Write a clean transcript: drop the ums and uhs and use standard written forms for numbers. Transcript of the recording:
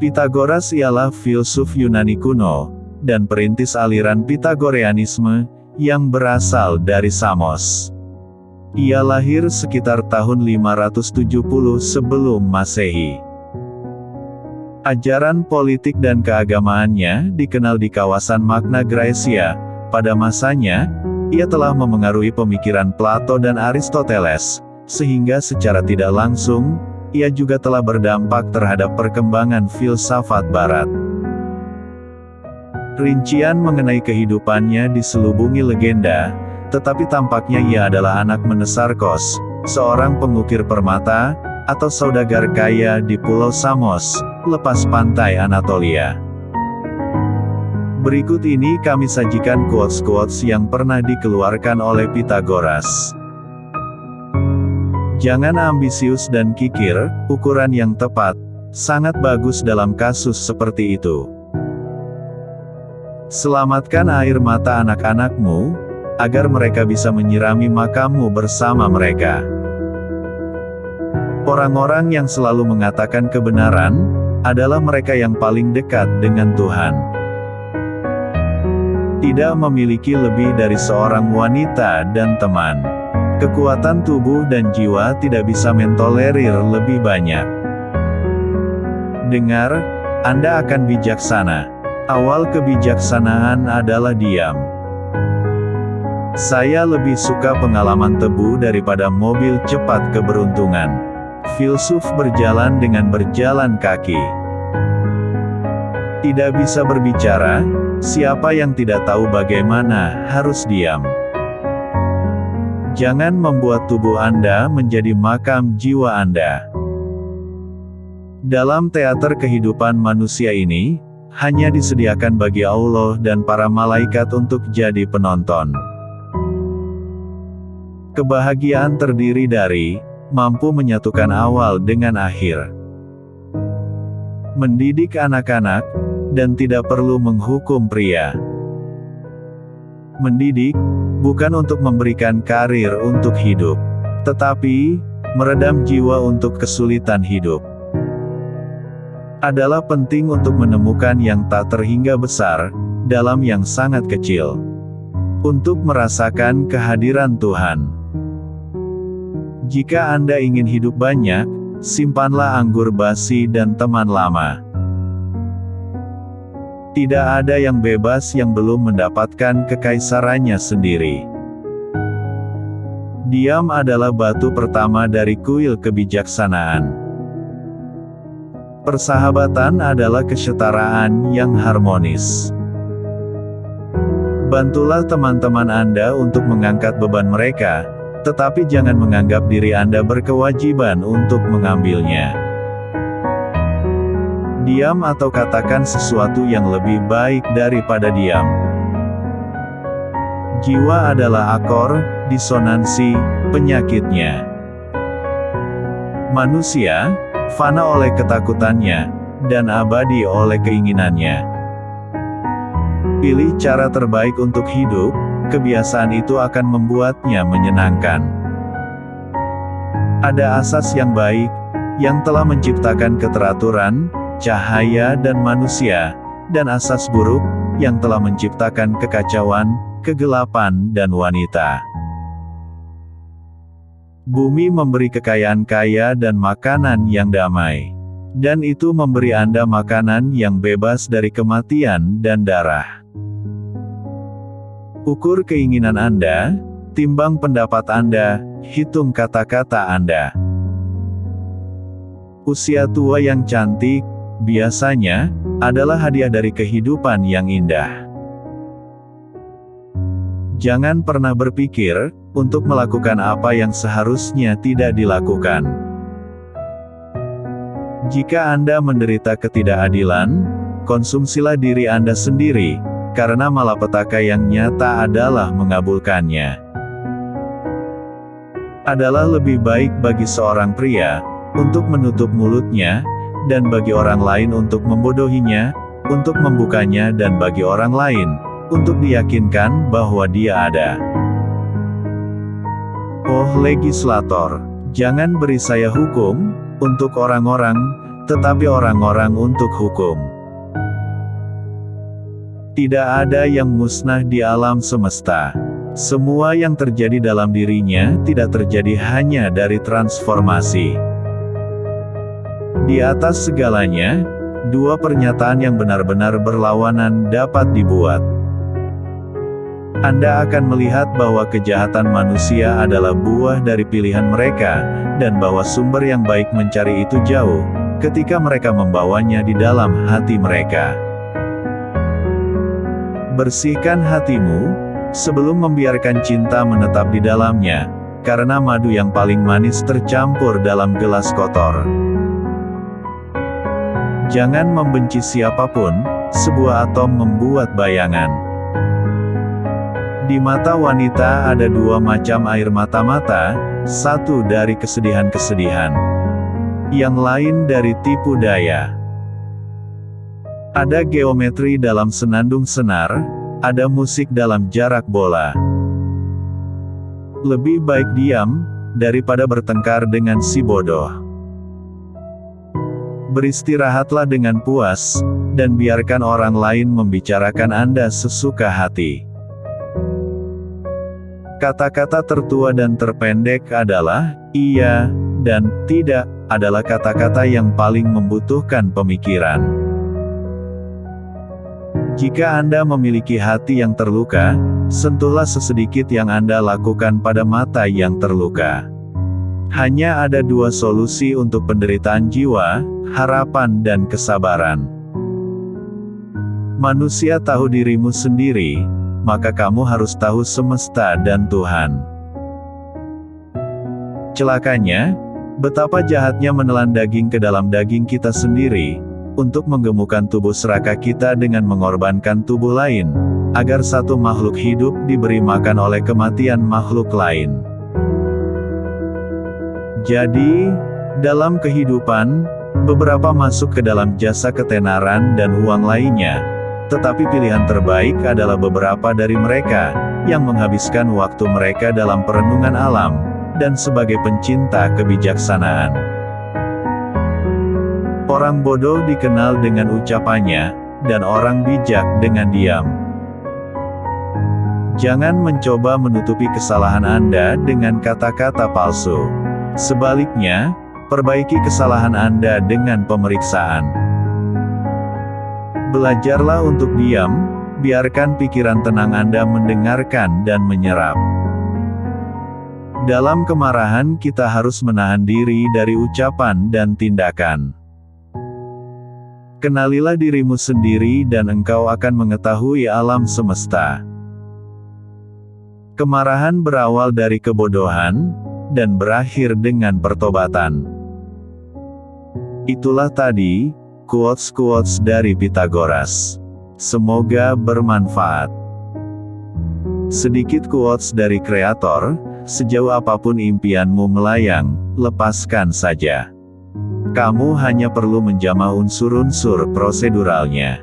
Pitagoras ialah filsuf Yunani kuno, dan perintis aliran Pitagoreanisme, yang berasal dari Samos. Ia lahir sekitar tahun 570 sebelum Masehi. Ajaran politik dan keagamaannya dikenal di kawasan Magna Graecia. Pada masanya, ia telah memengaruhi pemikiran Plato dan Aristoteles, sehingga secara tidak langsung, ia juga telah berdampak terhadap perkembangan filsafat Barat. Rincian mengenai kehidupannya diselubungi legenda, tetapi tampaknya ia adalah anak Mnesarkos, seorang pengukir permata, atau saudagar kaya di Pulau Samos, lepas pantai Anatolia. Berikut ini kami sajikan quotes-quotes yang pernah dikeluarkan oleh Pitagoras. Jangan ambisius dan kikir, ukuran yang tepat, sangat bagus dalam kasus seperti itu. Selamatkan air mata anak-anakmu, agar mereka bisa menyirami makammu bersama mereka. Orang-orang yang selalu mengatakan kebenaran, adalah mereka yang paling dekat dengan Tuhan. Tidak memiliki lebih dari seorang wanita dan teman. Kekuatan tubuh dan jiwa tidak bisa mentolerir lebih banyak. Dengar, Anda akan bijaksana. Awal kebijaksanaan adalah diam. Saya lebih suka pengalaman tebu daripada mobil cepat keberuntungan. Filsuf berjalan dengan berjalan kaki. Tidak bisa berbicara, siapa yang tidak tahu bagaimana harus diam. Jangan membuat tubuh Anda menjadi makam jiwa Anda. Dalam teater kehidupan manusia ini, hanya disediakan bagi Allah dan para malaikat untuk jadi penonton. Kebahagiaan terdiri dari mampu menyatukan awal dengan akhir, mendidik anak-anak, dan tidak perlu menghukum pria. Mendidik, bukan untuk memberikan karir untuk hidup, tetapi meredam jiwa untuk kesulitan hidup. Adalah penting untuk menemukan yang tak terhingga besar, dalam yang sangat kecil. Untuk merasakan kehadiran Tuhan. Jika Anda ingin hidup banyak, simpanlah anggur basi dan teman lama. Tidak ada yang bebas yang belum mendapatkan kekaisarannya sendiri. Diam adalah batu pertama dari kuil kebijaksanaan. Persahabatan adalah kesetaraan yang harmonis. Bantulah teman-teman Anda untuk mengangkat beban mereka, tetapi jangan menganggap diri Anda berkewajiban untuk mengambilnya. Diam atau katakan sesuatu yang lebih baik daripada diam. Jiwa adalah akor, disonansi, penyakitnya. Manusia, fana oleh ketakutannya, dan abadi oleh keinginannya. Pilih cara terbaik untuk hidup, kebiasaan itu akan membuatnya menyenangkan. Ada asas yang baik, yang telah menciptakan keteraturan, cahaya dan manusia, dan asas buruk, yang telah menciptakan kekacauan, kegelapan dan wanita. Bumi memberi kekayaan kaya dan makanan yang damai. Dan itu memberi Anda makanan yang bebas dari kematian dan darah. Ukur keinginan Anda, timbang pendapat Anda, hitung kata-kata Anda. Usia tua yang cantik, biasanya, adalah hadiah dari kehidupan yang indah. Jangan pernah berpikir untuk melakukan apa yang seharusnya tidak dilakukan. Jika Anda menderita ketidakadilan, konsumsilah diri Anda sendiri, karena malapetaka yang nyata adalah mengabulkannya. Adalah lebih baik bagi seorang pria untuk menutup mulutnya, dan bagi orang lain untuk membodohinya, untuk membukanya, dan bagi orang lain untuk diyakinkan bahwa dia ada. Oh legislator, jangan beri saya hukum untuk orang-orang tetapi orang-orang untuk hukum. Tidak ada yang musnah di alam semesta. Semua yang terjadi dalam dirinya tidak terjadi hanya dari transformasi. Di atas segalanya, dua pernyataan yang benar-benar berlawanan dapat dibuat. Anda akan melihat bahwa kejahatan manusia adalah buah dari pilihan mereka, dan bahwa sumber yang baik mencari itu jauh, ketika mereka membawanya di dalam hati mereka. Bersihkan hatimu, sebelum membiarkan cinta menetap di dalamnya, karena madu yang paling manis tercampur dalam gelas kotor. Jangan membenci siapapun, sebuah atom membuat bayangan. Di mata wanita ada dua macam air mata-mata, satu dari kesedihan-kesedihan, yang lain dari tipu daya. Ada geometri dalam senandung senar, ada musik dalam jarak bola. Lebih baik diam, daripada bertengkar dengan si bodoh. Beristirahatlah dengan puas, dan biarkan orang lain membicarakan Anda sesuka hati. Kata-kata tertua dan terpendek adalah, iya, dan tidak, adalah kata-kata yang paling membutuhkan pemikiran. Jika Anda memiliki hati yang terluka, sentuhlah sesedikit yang Anda lakukan pada mata yang terluka. Hanya ada dua solusi untuk penderitaan jiwa, harapan dan kesabaran. Manusia tahu dirimu sendiri, maka kamu harus tahu semesta dan Tuhan. Celakanya, betapa jahatnya menelan daging ke dalam daging kita sendiri, untuk menggemukkan tubuh serakah kita dengan mengorbankan tubuh lain, agar satu makhluk hidup diberi makan oleh kematian makhluk lain. Jadi, dalam kehidupan, beberapa masuk ke dalam jasa ketenaran dan uang lainnya, tetapi pilihan terbaik adalah beberapa dari mereka, yang menghabiskan waktu mereka dalam perenungan alam, dan sebagai pencinta kebijaksanaan. Orang bodoh dikenal dengan ucapannya, dan orang bijak dengan diam. Jangan mencoba menutupi kesalahan Anda dengan kata-kata palsu. Sebaliknya, perbaiki kesalahan Anda dengan pemeriksaan. Belajarlah untuk diam, biarkan pikiran tenang Anda mendengarkan dan menyerap. Dalam kemarahan kita harus menahan diri dari ucapan dan tindakan. Kenalilah dirimu sendiri dan engkau akan mengetahui alam semesta. Kemarahan berawal dari kebodohan, dan berakhir dengan pertobatan. Itulah tadi, quotes-quotes dari Pythagoras. Semoga bermanfaat. Sedikit quotes dari kreator, sejauh apapun impianmu melayang, lepaskan saja. Kamu hanya perlu menjamah unsur-unsur proseduralnya.